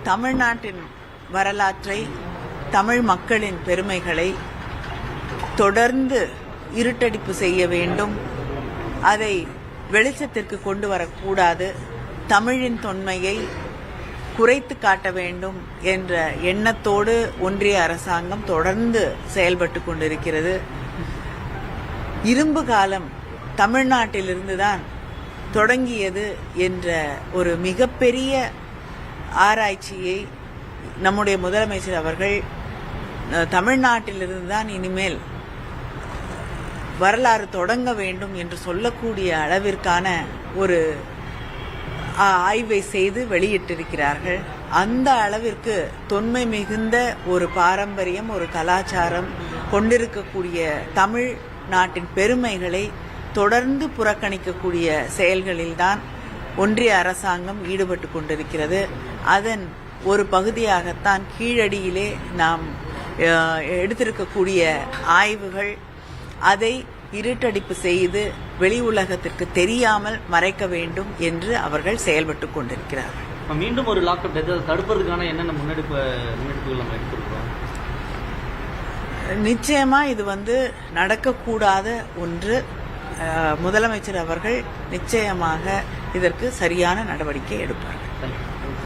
தமிழ்நாட்டின் வரலாற்றை, தமிழ் மக்களின் பெருமைகளை தொடர்ந்து இருட்டடிப்பு செய்ய வேண்டும். அதை வெளிச்சத்திற்கு கொண்டு வரக்கூடாது. தமிழின் தொன்மையை குறைத்து காட்ட வேண்டும் என்ற எண்ணத்தோடு ஒன்றிய அரசாங்கம் தொடர்ந்து செயல்பட்டு கொண்டிருக்கிறது. இரும்பு காலம் தமிழ்நாட்டிலிருந்துதான் தொடங்கியது என்ற ஒரு மிகப்பெரிய ஆராய்ச்சியை நம்முடைய முதலமைச்சர் அவர்கள் தமிழ்நாட்டிலிருந்து தான் இனிமேல் வரலாறு தொடங்க வேண்டும் என்று சொல்லக்கூடிய அளவிற்கான ஒரு ஆய்வை செய்து வெளியிட்டிருக்கிறார்கள். அந்த அளவிற்கு தொன்மை மிகுந்த ஒரு பாரம்பரியம், ஒரு கலாச்சாரம் கொண்டிருக்கக்கூடிய தமிழ் நாட்டின் பெருமைகளை தொடர்ந்து புறக்கணிக்கக்கூடிய செயல்களில்தான் ஒன்றிய அரசாங்கம் ஈடுபட்டு கொண்டிருக்கிறது. அதன் ஒரு பகுதியாகத்தான் கீழடியிலே நாம் எடுத்திருக்கக்கூடிய ஆய்வுகள் அதை இருட்டடிப்பு செய்து வெளி உலகத்திற்கு தெரியாமல் மறைக்க வேண்டும் என்று அவர்கள் செயல்பட்டு கொண்டிருக்கிறார்கள். மீண்டும் ஒரு லாக்அப் டெத் தடுப்பதற்கான என்னென்ன முன்னெடுப்புகள் நம்ம எடுத்திருக்கோம்? நிச்சயமா இது நடக்கக்கூடாத ஒன்று. முதலமைச்சர் அவர்கள் நிச்சயமாக இதற்கு சரியான நடவடிக்கை எடுப்பார்கள்.